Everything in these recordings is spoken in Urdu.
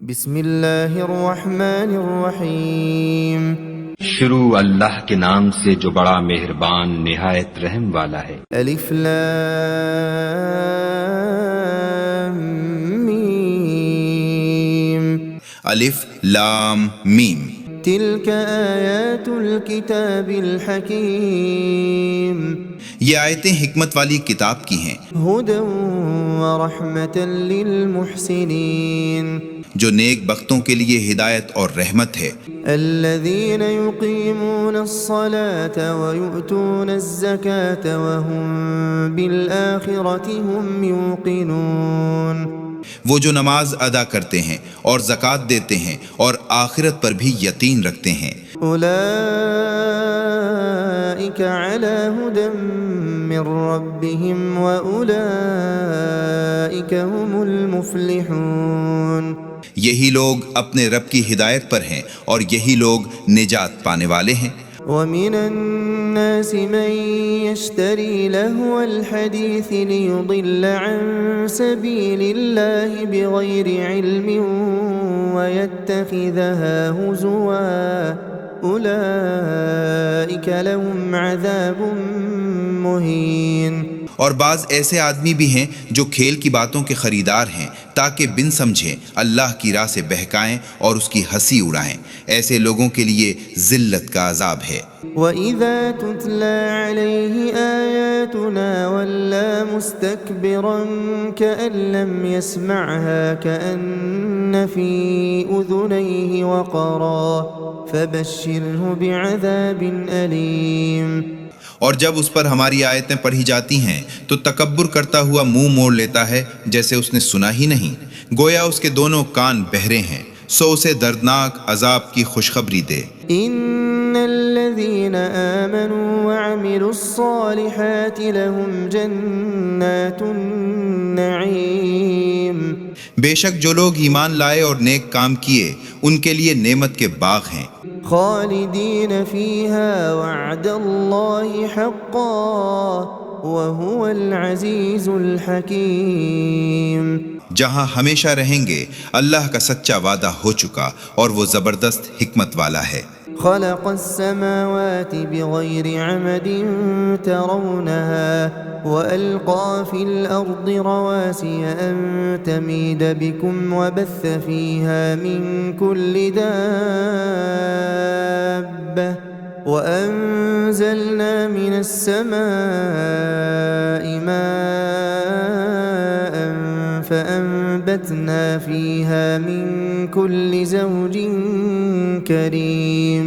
بسم اللہ الرحمن الرحیم۔ شروع اللہ کے نام سے جو بڑا مہربان نہایت رحم والا ہے۔ الف لام میم۔ الف لام میم۔ تلک آیات الکتاب الحکیم۔ یہ آیتیں حکمت والی کتاب کی ہیں، ہدی ورحمۃ للمحسنین، جو نیک بختوں کے لیے ہدایت اور رحمت ہے۔ الذین یقیمون الصلاة ویؤتون الزکاة وهم بالآخرة هم یوقنون، وہ جو نماز ادا کرتے ہیں اور زکوٰۃ دیتے ہیں اور آخرت پر بھی یقین رکھتے ہیں۔ اولئک علی ھدی من ربہم واولئک هم المفلحون، یہی لوگ اپنے رب کی ہدایت پر ہیں اور یہی لوگ نجات پانے والے ہیں۔ ومن الناس من يشتري لهو الحديث ليضل عن سبيل الله بغير علم ويتخذها هزوا أولئك لهم عذاب مهين۔ اور بعض ایسے آدمی بھی ہیں جو کھیل کی باتوں کے خریدار ہیں تاکہ بن سمجھے اللہ کی راہ سے بہکائیں اور اس کی ہنسی اڑائیں، ایسے لوگوں کے لیے ذلت کا عذاب ہے۔ وَإِذَا تُتْلَى عَلَيْهِ آيَاتُنَا وَلَّى مُسْتَكْبِرًا كَأَن لَّمْ يَسْمَعْهَا كَأَنَّ فِي أُذُنَيْهِ وَقْرًا فَبَشِّرْهُ بِعَذَابٍ أَلِيمٍ۔ اور جب اس پر ہماری آیتیں پڑھی جاتی ہیں تو تکبر کرتا ہوا منہ موڑ لیتا ہے جیسے اس نے سنا ہی نہیں، گویا اس کے دونوں کان بہرے ہیں، سو اسے دردناک عذاب کی خوشخبری دے۔ ان الذين آمنوا وعملوا الصالحات لهم جنات النعيم، بے شک جو لوگ ایمان لائے اور نیک کام کیے ان کے لیے نعمت کے باغ ہیں، خالدین فیہا وعد اللہ حقا وهو العزیز الحکیم، جہاں ہمیشہ رہیں گے، اللہ کا سچا وعدہ ہو چکا اور وہ زبردست حکمت والا ہے۔ خلق السماوات بغیر عمد ترونها وألقى في الأرض رواسي أن تميد بكم وبث فيها من كل دابة وأنزلنا من السماء ماء فأنبتنا فيها من كل زوج کریم۔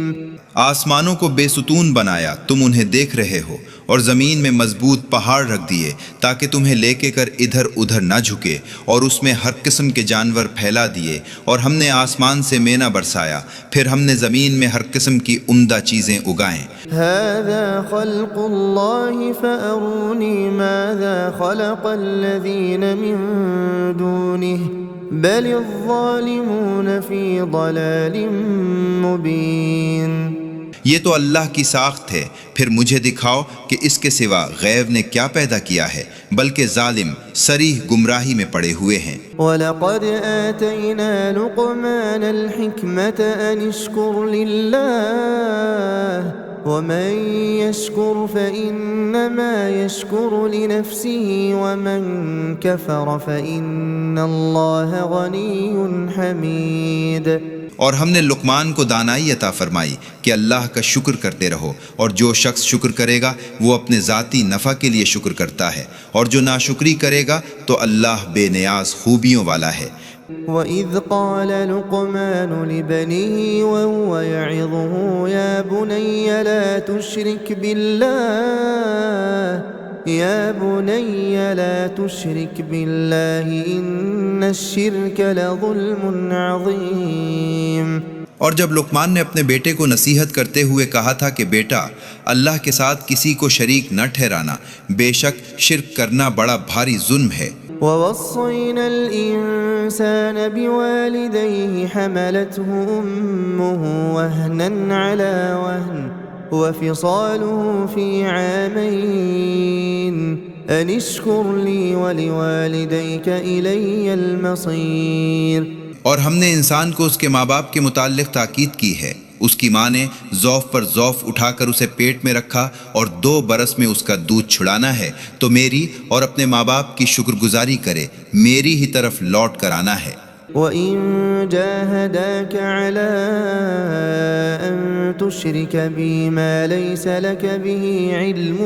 آسمانوں کو بے ستون بنایا، تم انہیں دیکھ رہے ہو، اور زمین میں مضبوط پہاڑ رکھ دیے تاکہ تمہیں لے کے کر ادھر ادھر نہ جھکے، اور اس میں ہر قسم کے جانور پھیلا دیے، اور ہم نے آسمان سے مینا برسایا، پھر ہم نے زمین میں ہر قسم کی عمدہ چیزیں اگائیں۔ هذا خلق اللہ فأرونی ماذا خلق الذین من دونه بل الظالمون فی ضلال مبین۔ یہ تو اللہ کی ساخت ہے، پھر مجھے دکھاؤ کہ اس کے سوا غیب نے کیا پیدا کیا ہے، بلکہ ظالم صریح گمراہی میں پڑے ہوئے ہیں۔ وَلَقَدْ آتَيْنَا لُقْمَانَ الْحِكْمَةَ أَنِ اشْكُرْ لِلَّهِ وَمَن يَشْكُرْ فَإِنَّمَا يَشْكُرُ لِنَفْسِهِ وَمَن كَفَرَ فَإِنَّ اللَّهَ غَنِيٌّ حَمِيدٌ۔ اور ہم نے لقمان کو دانائی عطا فرمائی کہ اللہ کا شکر کرتے رہو، اور جو شخص شکر کرے گا وہ اپنے ذاتی نفع کے لیے شکر کرتا ہے، اور جو ناشکری کرے گا تو اللہ بے نیاز خوبیوں والا ہے۔ وَإِذْ قَالَ لُقْمَانُ لِبَنِيهِ وَهُوَ يَعِظُهُ يَا بُنَيَّ لَا تُشْرِكْ بِاللَّهِ إِنَّ الشِّرْكَ لَظُلْمٌ عَظِيمٌ۔ اور جب لقمان نے اپنے بیٹے کو نصیحت کرتے ہوئے کہا تھا کہ بیٹا، اللہ کے ساتھ کسی کو شریک نہ ٹھہرانا، بے شک شرک کرنا بڑا بھاری ظلم ہے۔ وَوَصَّيْنَا الْإِنسَانَ بِوَالِدَيْهِ حَمَلَتْهُ أُمُّهُ وَهْنًا عَلَى وَهْنٍ وَفِصَالُهُ فِي عَامَيْنِ أَنِ اشْكُرْ لِي وَلِوَالِدَيْكَ إِلَيَّ الْمَصِيرُ۔ اور ہم نے انسان کو اس کے ماں باپ کے متعلق تاکید کی ہے۔ اس کی ماں نے ضعف پر ضعف اٹھا کر اسے پیٹ میں رکھا اور 2 برس میں اس کا دودھ چھڑانا ہے، تو میری اور اپنے ماں باپ کی شکر گزاری کرے، میری ہی طرف لوٹ کر آنا ہے۔ وَإِن جَاهَدَاكَ عَلَىٰ أَن تُشْرِكَ بِي مَا لَيْسَ لَكَ بِهِ عِلْمٌ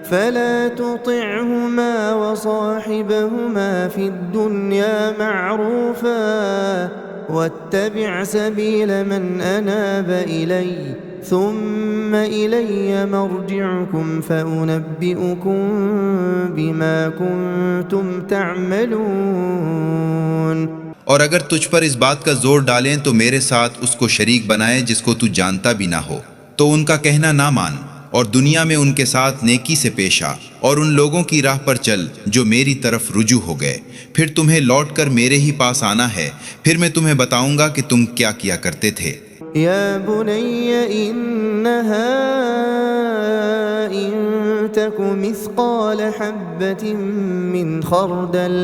فَلَا تُطِعْهُمَا وَصَاحِبْهُمَا فِي الدُّنْيَا مَعْرُوفًا وَاتَّبِعْ سَبِيلَ مَنْ أَنَابَ إِلَيَّ ثُمَّ إِلَيَّ مَرْجِعُكُمْ فَأُنَبِّئُكُم بِمَا كُنتُمْ تَعْمَلُونَ۔ اور اگر تجھ پر اس بات کا زور ڈالیں تو میرے ساتھ اس کو شریک بنائے جس کو تو جانتا بھی نہ ہو، تو ان کا کہنا نہ مان، اور دنیا میں ان کے ساتھ نیکی سے پیش آ، اور ان لوگوں کی راہ پر چل جو میری طرف رجوع ہو گئے، پھر تمہیں لوٹ کر میرے ہی پاس آنا ہے، پھر میں تمہیں بتاؤں گا کہ تم کیا کیا کرتے تھے۔ یا بنی انہا ان تک مثقال حبۃ من خردل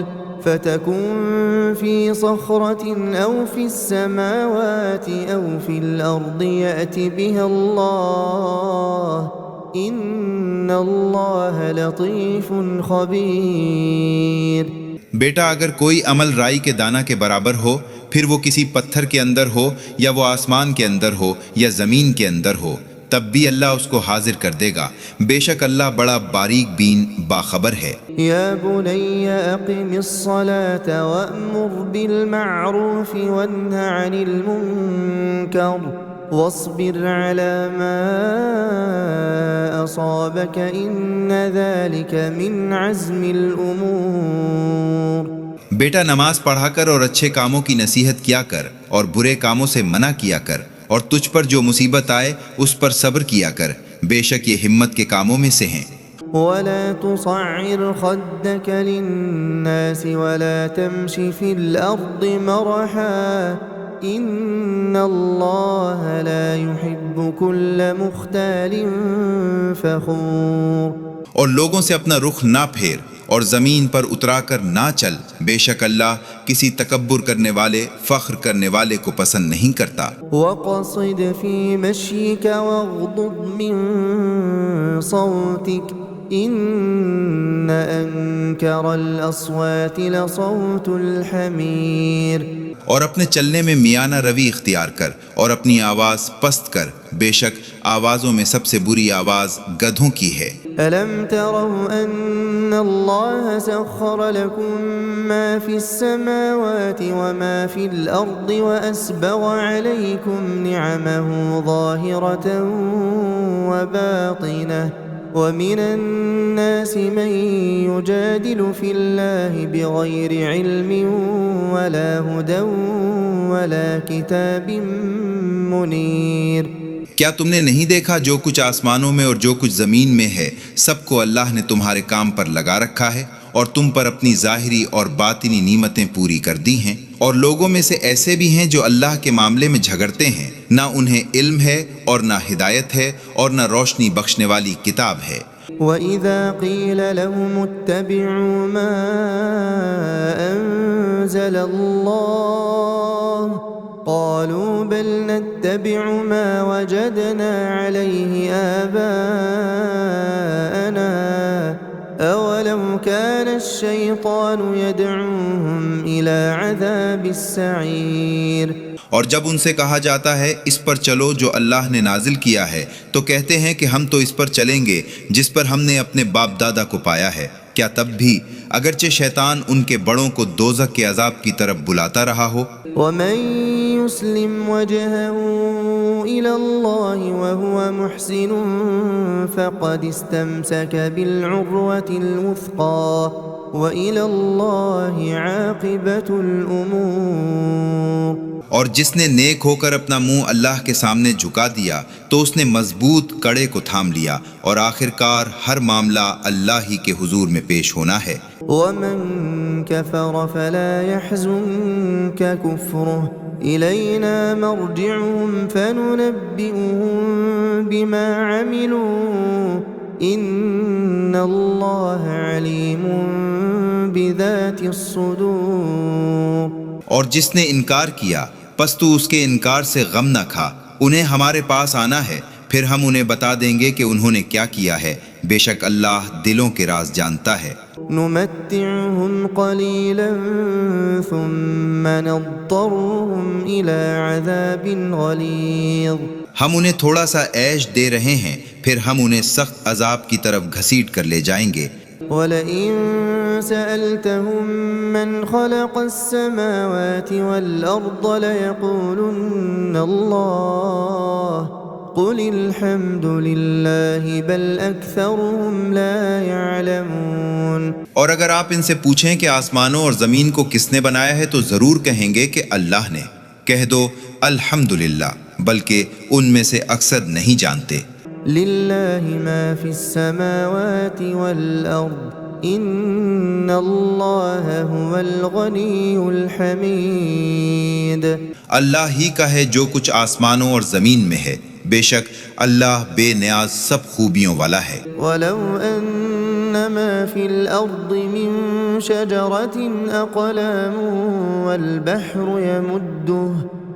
فتكن في صخرة أو في السماوات أو في الأرض يأت بها الله إن الله لطيف خبير۔ بیٹا اگر کوئی عمل رائی کے دانہ کے برابر ہو، پھر وہ کسی پتھر کے اندر ہو یا وہ آسمان کے اندر ہو یا زمین کے اندر ہو، تب بھی اللہ اس کو حاضر کر دے گا، بے شک اللہ بڑا باریک بین باخبر ہے۔ یا بنی اقم الصلاة وأمر بالمعروف وانہ عن المنکر واصبر على ما أصابك إن ذلك من عزم الأمور۔ بیٹا نماز پڑھا کر اور اچھے کاموں کی نصیحت کیا کر اور برے کاموں سے منع کیا کر، اور تجھ پر جو مصیبت آئے اس پر صبر کیا کر، بے شک یہ ہمت کے کاموں میں سے ہیں۔ ولا تصعر خدك للناس ولا تمش في الأرض مرحا إن الله لا يحب كل مختال فخور۔ اور لوگوں سے اپنا رخ نہ پھیر اور زمین پر اترا کر نہ چل، بے شک اللہ کسی تکبر کرنے والے فخر کرنے والے کو پسند نہیں کرتا۔ وقصد في مشيك واغضض من صوتك إن أنكر الأصوات لصوت الحمير۔ اور اپنے چلنے میں میانہ روی اختیار کر اور اپنی آواز پست کر، بے شک آوازوں میں سب سے بری آواز گدھوں کی ہے۔ ألم تروا أن الله سخر لكم ما في السماوات وما في الأرض وأسبغ عليكم نعمه ظاهرة وباطنة ومن الناس من يجادل في الله بغير علم ولا هدى ولا كتاب منير۔ کیا تم نے نہیں دیکھا جو کچھ آسمانوں میں اور جو کچھ زمین میں ہے، سب کو اللہ نے تمہارے کام پر لگا رکھا ہے، اور تم پر اپنی ظاہری اور باطنی نعمتیں پوری کر دی ہیں، اور لوگوں میں سے ایسے بھی ہیں جو اللہ کے معاملے میں جھگڑتے ہیں، نہ انہیں علم ہے اور نہ ہدایت ہے اور نہ روشنی بخشنے والی کتاب ہے۔ وَإِذَا قِيلَ لَهُمُ اتَّبِعُوا مَا أَنزَلَ اللَّهُ قالوا بل نتبع ما وجدنا عليه آباءنا أولو كان الشيطان يدعوهم إلى عذاب السعير۔ اور جب ان سے کہا جاتا ہے اس پر چلو جو اللہ نے نازل کیا ہے، تو کہتے ہیں کہ ہم تو اس پر چلیں گے جس پر ہم نے اپنے باپ دادا کو پایا ہے، کیا تب بھی اگرچہ شیطان ان کے بڑوں کو دوزخ کے عذاب کی طرف بلاتا رہا ہو؟ وَمَن يُسْلِمْ وَجْهَهُ إِلَى اللَّهِ وَهُوَ مُحْسِنٌ فَقَدِ اسْتَمْسَكَ بِالْعُرْوَةِ الْوُثْقَى وَإِلَى اللَّهِ عَاقِبَةُ الْأُمُورِ۔ اور جس نے نیک ہو کر اپنا منہ اللہ کے سامنے جھکا دیا تو اس نے مضبوط کڑے کو تھام لیا، اور آخرکار ہر معاملہ اللہ ہی کے حضور میں پیش ہونا ہے۔ وَمَن كَفَرَ فَلَا يَحْزُنكَ كُفْرُهُ إِلَيْنَا مَرْجِعُهُمْ فَنُنَبِّئُهُم بِمَا عَمِلُوا إن الله عليم بذات الصدور. اور جس نے انکار کیا پس تو اس کے انکار سے غم نہ کھا، انہیں ہمارے پاس آنا ہے، پھر ہم انہیں بتا دیں گے کہ انہوں نے کیا کیا ہے، بے شک اللہ دلوں کے راز جانتا ہے۔ نمتعهم قليلا ثم نضطرهم إلى عذاب غليظ. ہم انہیں تھوڑا سا عیش دے رہے ہیں، پھر ہم انہیں سخت عذاب کی طرف گھسیٹ کر لے جائیں گے۔ وَلَئِن سَأَلْتَهُم مَّنْ خَلَقَ السَّمَاوَاتِ وَالْأَرْضَ لَيَقُولُنَّ اللَّهُ قُلِ الْحَمْدُ لِلَّهِ بَلْ أَكْثَرُهُمْ لَا يَعْلَمُونَ۔ اور اگر آپ ان سے پوچھیں کہ آسمانوں اور زمین کو کس نے بنایا ہے تو ضرور کہیں گے کہ اللہ نے۔ کہہ دو الحمدللہ، بلکہ ان میں سے اکثر نہیں جانتے۔ لِلَّهِ مَا فِي السَّمَاوَاتِ وَالْأَرْضِ إِنَّ اللَّهَ هُوَ الْغَنِيُّ الْحَمِيدُ۔ اللہ ہی کا ہے جو کچھ آسمانوں اور زمین میں ہے، بے شک اللہ بے نیاز سب خوبیوں والا ہے۔ وَلَوْ أَنَّ مَا فِي الْأَرْضِ مِن شَجَرَةٍ أَقْلَامٌ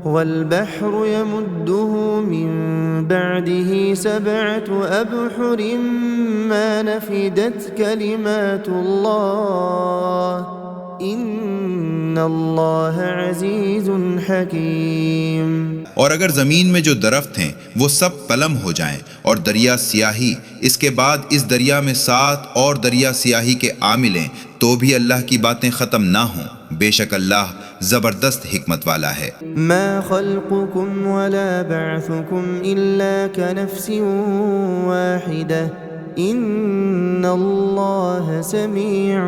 وَالْبَحْرُ يَمُدُّهُ مِن بَعْدِهِ سَبْعَةُ أَبْحُرٍ مَا نَفِدَتْ كَلِمَاتُ اللَّهِ إِنَّ اللَّهَ عَزِيزٌ حَكِيمٌ۔ اور اگر زمین میں جو درخت ہیں وہ سب قلم ہو جائیں اور دریا سیاہی، اس کے بعد اس دریا میں 7 اور دریا سیاہی کے عاملیں، تو بھی اللہ کی باتیں ختم نہ ہوں، بے شک اللہ زبردست حکمت والا ہے۔ ما خلقكم ولا بعثكم إلا كنفس واحدة إن الله سميع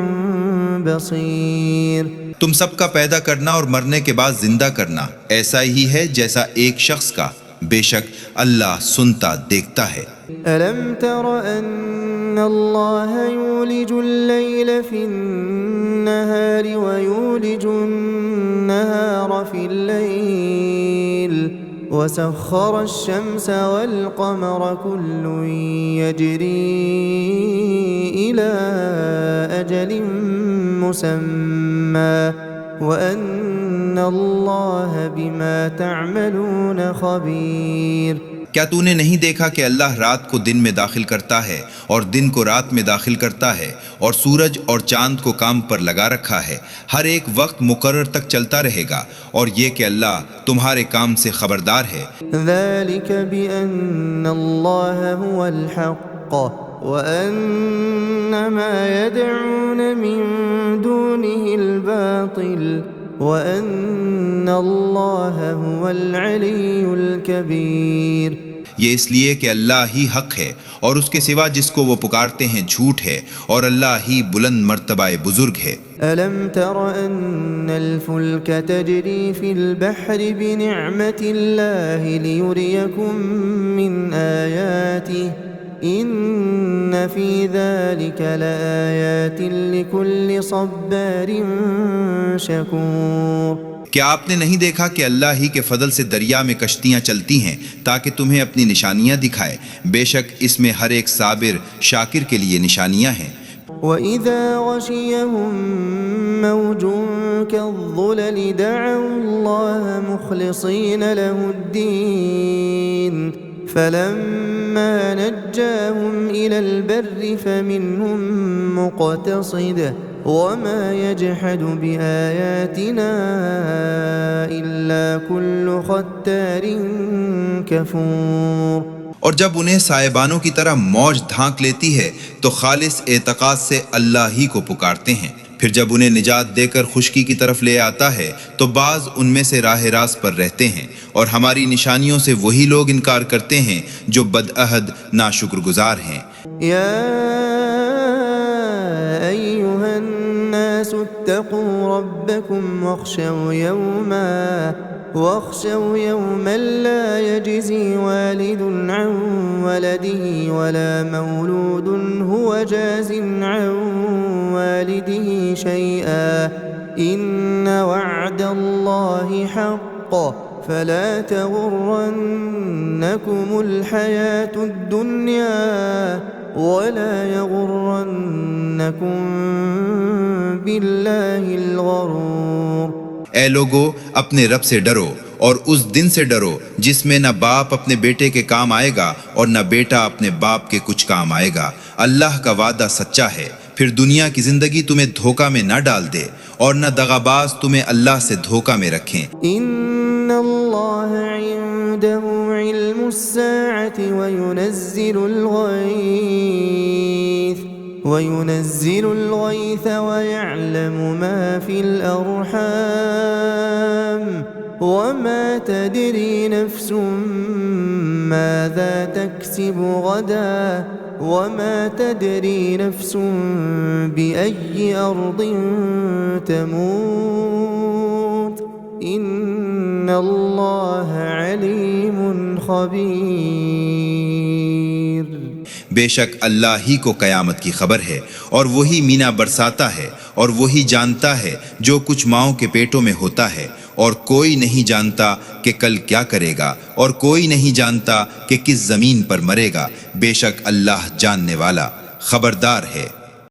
بصير۔ تم سب کا پیدا کرنا اور مرنے کے بعد زندہ کرنا ایسا ہی ہے جیسا ایک شخص کا، بے شک اللہ سنتا دیکھتا ہے۔ ألم تر أن الله يولج الليل في النهار ويولج النهار في الليل وسخر الشمس والقمر كل يجري إلى أجل مسمى وأن الله بما تعملون خبير۔ کیا تو نے نہیں دیکھا کہ اللہ رات کو دن میں داخل کرتا ہے اور دن کو رات میں داخل کرتا ہے، اور سورج اور چاند کو کام پر لگا رکھا ہے، ہر ایک وقت مقرر تک چلتا رہے گا، اور یہ کہ اللہ تمہارے کام سے خبردار ہے۔ ذلك بأن الله هو الحق وأن ما يدعون من دونه الباطل وَأَنَّ اللَّهَ هُوَ الْعَلِيُّ الْكَبِيرُ۔ یہ اس لیے کہ اللہ ہی حق ہے اور اس کے سوا جس کو وہ پکارتے ہیں جھوٹ ہے، اور اللہ ہی بلند مرتبہ بزرگ ہے۔ أَلَمْ تَرَ أَنَّ الْفُلْكَ تَجْرِي فِي الْبَحْرِ بِنِعْمَةِ اللَّهِ لِيُرِيَكُم مِّنْ آيَاتِهِ إِنَّ فِي ذَلِكَ لَآيَاتٍ لِكُلِّ صَبَّارٍ شَكُورٍ۔ کیا آپ نے نہیں دیکھا کہ اللہ ہی کے فضل سے دریا میں کشتیاں چلتی ہیں تاکہ تمہیں اپنی نشانیاں دکھائے، بے شک اس میں ہر ایک صابر شاکر کے لیے نشانیاں ہیں۔ وَإِذَا غَشِيَهُم مَّوْجٌ كَالظُّلَلِ دَعَوُا اللَّهَ مُخْلِصِينَ لَهُ الدِّينَ فَلَمَّا نَجَّاهُمْ إِلَى الْبَرِّ فَمِنْهُم مُّقْتَصِدٌ وَمَا يَجْحَدُ بِآيَاتِنَا إِلَّا كُلُّ خَتَّارٍ كَفُورٍ۔ اور جب انہیں سائبانوں کی طرح موج دھانک لیتی ہے تو خالص اعتقاد سے اللہ ہی کو پکارتے ہیں، پھر جب انہیں نجات دے کر خشکی کی طرف لے آتا ہے تو بعض ان میں سے راہ راست پر رہتے ہیں، اور ہماری نشانیوں سے وہی لوگ انکار کرتے ہیں جو بدعہد ناشکر گزار ہیں۔ یا ایھا الناس اتقوا ربکم واخشوا يوما لا يجزي والد عن ولده ولا مولود هو جاز عن والده شيئا إن وعد الله حق فلا تغرنكم الحياة الدنيا ولا يغرنكم بالله الغرور۔ اے لوگو اپنے رب سے ڈرو اور اس دن سے ڈرو جس میں نہ باپ اپنے بیٹے کے کام آئے گا اور نہ بیٹا اپنے باپ کے کچھ کام آئے گا۔ اللہ کا وعدہ سچا ہے، پھر دنیا کی زندگی تمہیں دھوکہ میں نہ ڈال دے اور نہ دغاباز تمہیں اللہ سے دھوکہ میں رکھیں۔ ان اللہ عنده علم الساعة وينزل الغيث ويعلم ما في الأرحام وما تدري نفس ماذا تكسب غدا وما تدري نفس بأي أرض تموت إن الله عليم خبير۔ بے شک اللہ ہی کو قیامت کی خبر ہے، اور وہی مینا برساتا ہے، اور وہی جانتا ہے جو کچھ ماؤں کے پیٹوں میں ہوتا ہے، اور کوئی نہیں جانتا کہ کل کیا کرے گا، اور کوئی نہیں جانتا کہ کس زمین پر مرے گا۔ بے شک اللہ جاننے والا خبردار ہے۔